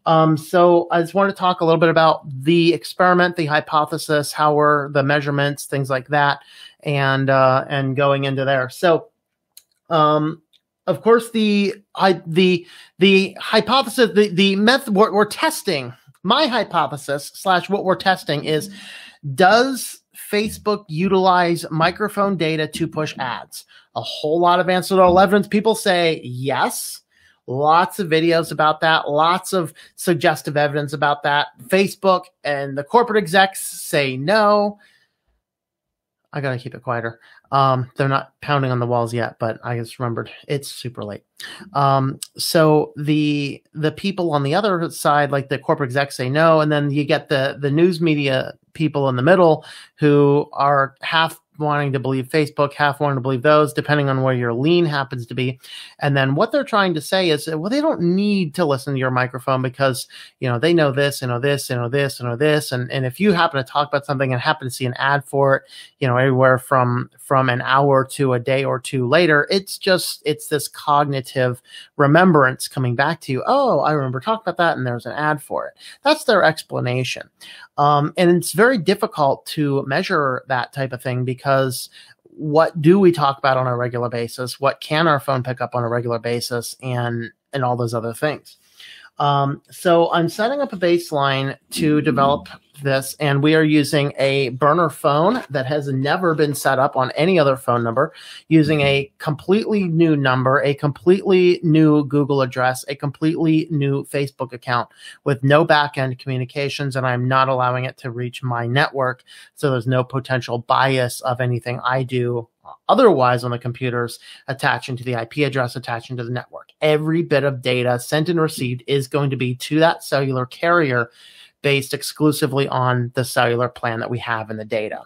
So I just want to talk a little bit about the experiment, the hypothesis, how were the measurements, things like that, and going into there. So, of course, the hypothesis, the method we're testing. My hypothesis / what we're testing is, does Facebook utilize microphone data to push ads? A whole lot of anecdotal evidence. People say yes. Lots of videos about that. Lots of suggestive evidence about that. Facebook and the corporate execs say no. I got to keep it quieter. They're not pounding on the walls yet, but I just remembered it's super late. So the people on the other side, like the corporate execs, say no. And then you get the news media people in the middle who are half wanting to believe Facebook, half wanting to believe those, depending on where your lean happens to be. And then what they're trying to say is, well, they don't need to listen to your microphone because, they know this, this, this, this. And if you happen to talk about something and happen to see an ad for it, anywhere from an hour to a day or two later, it's this cognitive remembrance coming back to you. Oh, I remember talking about that, and there's an ad for it. That's their explanation. And it's very difficult to measure that type of thing because what do we talk about on a regular basis? What can our phone pick up on a regular basis, and all those other things? So I'm setting up a baseline to develop this, and we are using a burner phone that has never been set up on any other phone number, using a completely new number, a completely new Google address, a completely new Facebook account with no back-end communications, and I'm not allowing it to reach my network, so there's no potential bias of anything I do otherwise on the computers attaching to the IP address, attaching to the network. Every bit of data sent and received is going to be to that cellular carrier based exclusively on the cellular plan that we have in the data.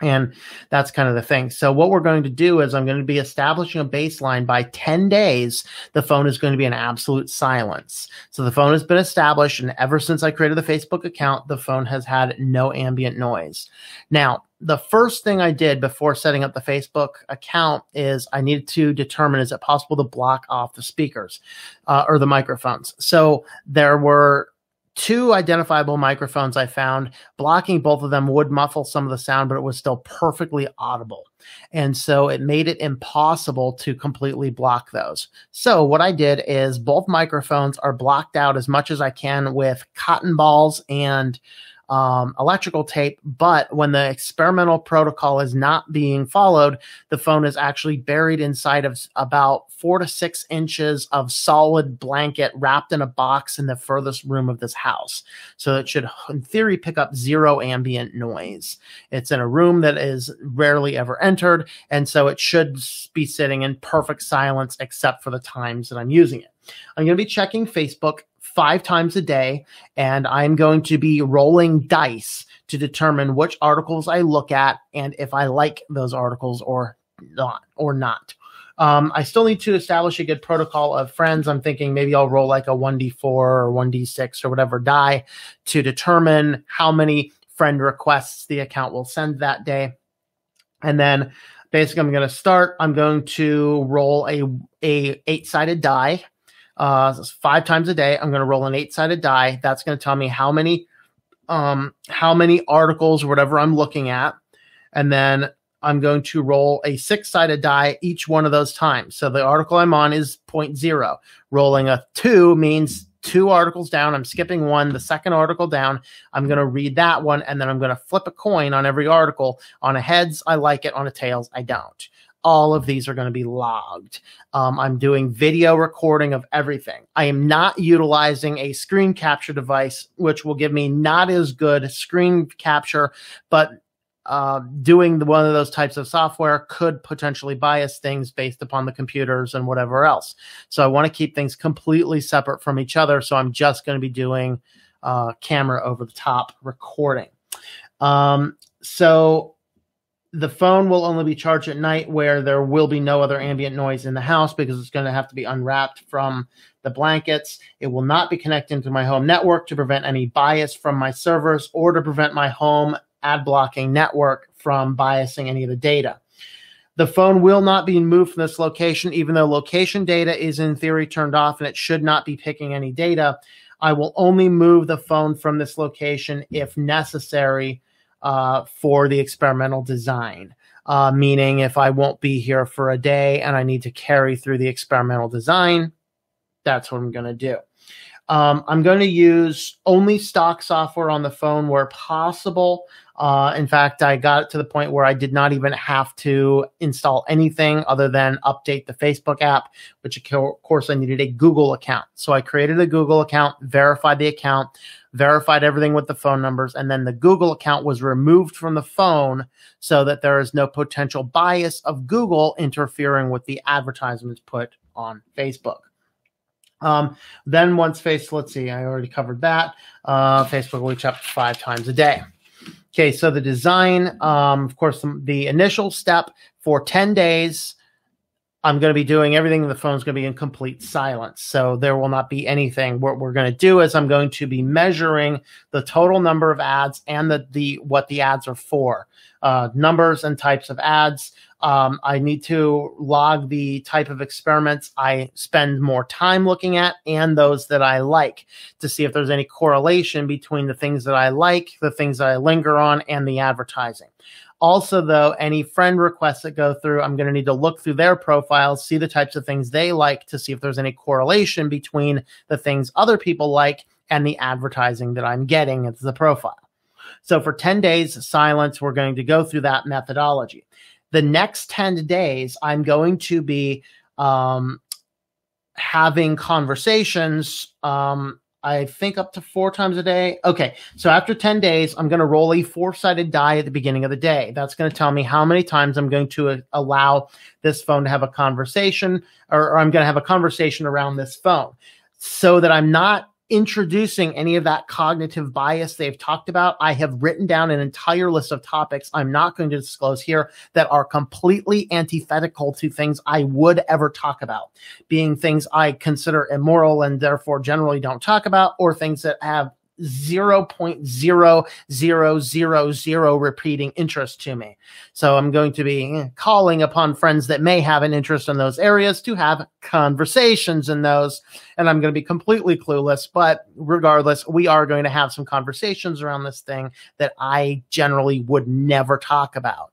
And that's kind of the thing. So what we're going to do is I'm going to be establishing a baseline. By 10 days, the phone is going to be in absolute silence. So the phone has been established, and ever since I created the Facebook account, the phone has had no ambient noise. Now, the first thing I did before setting up the Facebook account is I needed to determine, is it possible to block off the speakers or the microphones? So there were 2 identifiable microphones I found. Blocking both of them would muffle some of the sound, but it was still perfectly audible. And so it made it impossible to completely block those. So what I did is both microphones are blocked out as much as I can with cotton balls and electrical tape, but when the experimental protocol is not being followed, the phone is actually buried inside of about 4 to 6 inches of solid blanket wrapped in a box in the furthest room of this house. So it should, in theory, pick up 0 ambient noise. It's in a room that is rarely ever entered, and so it should be sitting in perfect silence except for the times that I'm using it. I'm going to be checking Facebook 5 times a day, and I'm going to be rolling dice to determine which articles I look at and if I like those articles or not. I still need to establish a good protocol of friends. I'm thinking maybe I'll roll like a 1d4 or 1d6 or whatever die to determine how many friend requests the account will send that day. And then basically I'm going to roll a 8-sided die. 5 times a day, I'm going to roll an 8-sided die. That's going to tell me how many articles or whatever I'm looking at. And then I'm going to roll a 6-sided die each one of those times. So the article I'm on is 0.0. Rolling a 2 means 2 articles down. I'm skipping 1, the second article down. I'm going to read that one, and then I'm going to flip a coin on every article. On a heads, I like it. On a tails, I don't. All of these are going to be logged. I'm doing video recording of everything. I am not utilizing a screen capture device, which will give me not as good screen capture, but doing one of those types of software could potentially bias things based upon the computers and whatever else. So I want to keep things completely separate from each other. So I'm just going to be doing camera over the top recording. So the phone will only be charged at night, where there will be no other ambient noise in the house because it's going to have to be unwrapped from the blankets. It will not be connected to my home network to prevent any bias from my servers or to prevent my home ad blocking network from biasing any of the data. The phone will not be moved from this location, even though location data is in theory turned off and it should not be picking any data. I will only move the phone from this location if necessary for the experimental design. Meaning if I won't be here for a day and I need to carry through the experimental design, that's what I'm going to do. I'm going to use only stock software on the phone where possible. In fact, I got it to the point where I did not even have to install anything other than update the Facebook app, which of course I needed a Google account. So I created a Google account, verified the account, verified everything with the phone numbers, and then the Google account was removed from the phone so that there is no potential bias of Google interfering with the advertisements put on Facebook. Then once let's see, I already covered that. Facebook will reach up 5 times a day. Okay, so the design, of course, the initial step for 10 days, I'm going to be doing everything. The phone's going to be in complete silence. So there will not be anything. What we're going to do is I'm going to be measuring the total number of ads and what the ads are for, numbers and types of ads. I need to log the type of experiments I spend more time looking at and those that I like to see if there's any correlation between the things that I like, the things that I linger on, and the advertising. Also, though, any friend requests that go through, I'm going to need to look through their profiles, see the types of things they like to see if there's any correlation between the things other people like and the advertising that I'm getting into the profile. So for 10 days, silence, we're going to go through that methodology. The next 10 days, I'm going to be having conversations, I think up to 4 times a day. Okay, so after 10 days, I'm going to roll a 4-sided die at the beginning of the day. That's going to tell me how many times I'm going to allow this phone to have a conversation, or I'm going to have a conversation around this phone so that I'm not introducing any of that cognitive bias they've talked about. I have written down an entire list of topics I'm not going to disclose here that are completely antithetical to things I would ever talk about, being things I consider immoral and therefore generally don't talk about, or things that have 0.0000 repeating interest to me. So I'm going to be calling upon friends that may have an interest in those areas to have conversations in those. And I'm going to be completely clueless, but regardless, we are going to have some conversations around this thing that I generally would never talk about.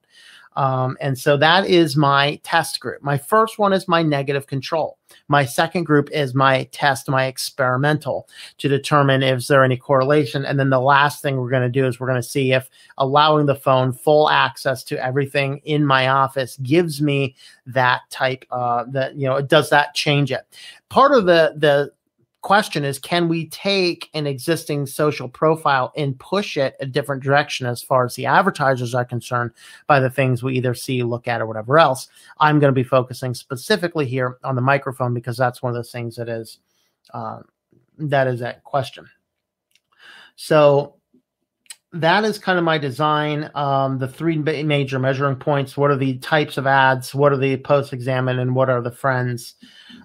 And so that is my test group. My first one is my negative control. My second group is my experimental, to determine if there any correlation. And then the last thing we're going to do is we're going to see if allowing the phone full access to everything in my office gives me that type, does that change it? Part of the question is, can we take an existing social profile and push it a different direction as far as the advertisers are concerned by the things we either see, look at, or whatever else? I'm going to be focusing specifically here on the microphone because that's one of those things that is at question. So that is kind of my design. The 3 major measuring points: what are the types of ads, what are the posts examined, and what are the friends.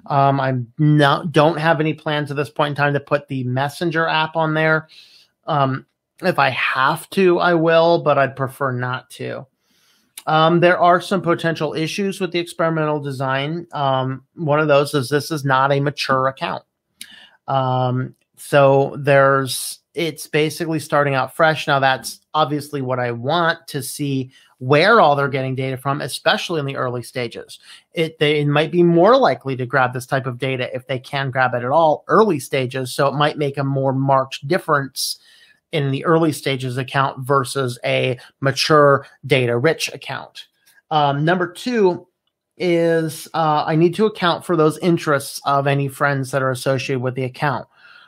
I don't have any plans at this point in time to put the Messenger app on there. If I have to, I will, but I'd prefer not to. There are some potential issues with the experimental design. One of those is this is not a mature account. So it's basically starting out fresh. Now, that's obviously what I want to see, where all they're getting data from, especially in the early stages. They might be more likely to grab this type of data if they can grab it at all early stages. So it might make a more marked difference in the early stages account versus a mature data-rich account. Number 2 is I need to account for those interests of any friends that are associated with the account.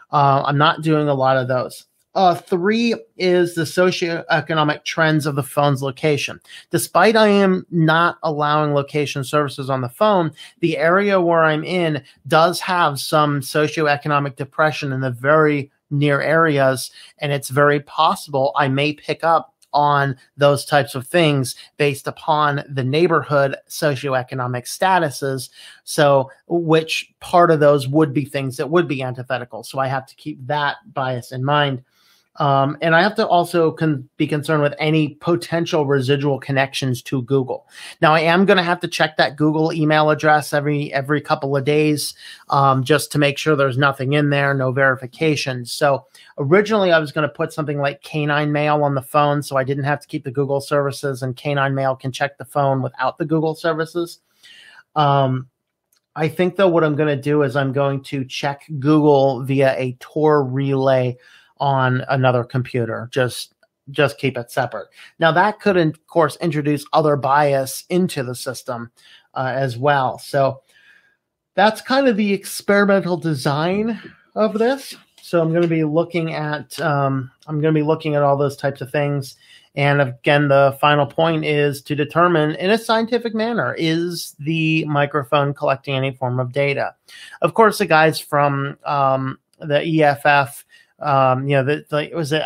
I'm not doing a lot of those. 3 is the socioeconomic trends of the phone's location. Despite I am not allowing location services on the phone, the area where I'm in does have some socioeconomic depression in the very near areas, and it's very possible I may pick up on those types of things based upon the neighborhood socioeconomic statuses. So which part of those would be things that would be antithetical. So I have to keep that bias in mind. And I have to also be concerned with any potential residual connections to Google. Now, I am going to have to check that Google email address every couple of days, just to make sure there's nothing in there, no verification. So originally, I was going to put something like Canine Mail on the phone, so I didn't have to keep the Google services, and Canine Mail can check the phone without the Google services. I think, though, what I'm going to do is I'm going to check Google via a Tor relay on another computer. Just keep it separate. Now, that could, of course, introduce other bias into the system as well. So that's kind of the experimental design of this. So I'm going to be looking at all those types of things. And again, the final point is to determine in a scientific manner, is the microphone collecting any form of data? Of course, the guys from the EFF, I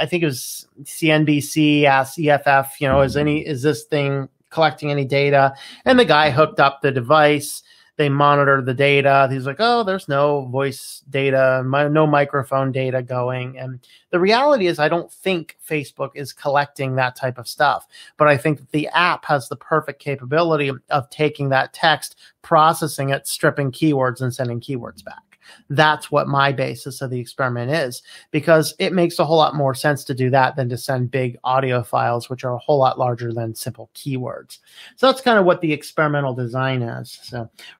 think it was CNBC asked EFF, is this thing collecting any data? And the guy hooked up the device. They monitor the data. He's like, oh, there's no voice data, no microphone data going. And the reality is, I don't think Facebook is collecting that type of stuff. But I think that the app has the perfect capability of taking that text, processing it, stripping keywords, and sending keywords back. That's what my basis of the experiment is, because it makes a whole lot more sense to do that than to send big audio files, which are a whole lot larger than simple keywords. So that's kind of what the experimental design is. So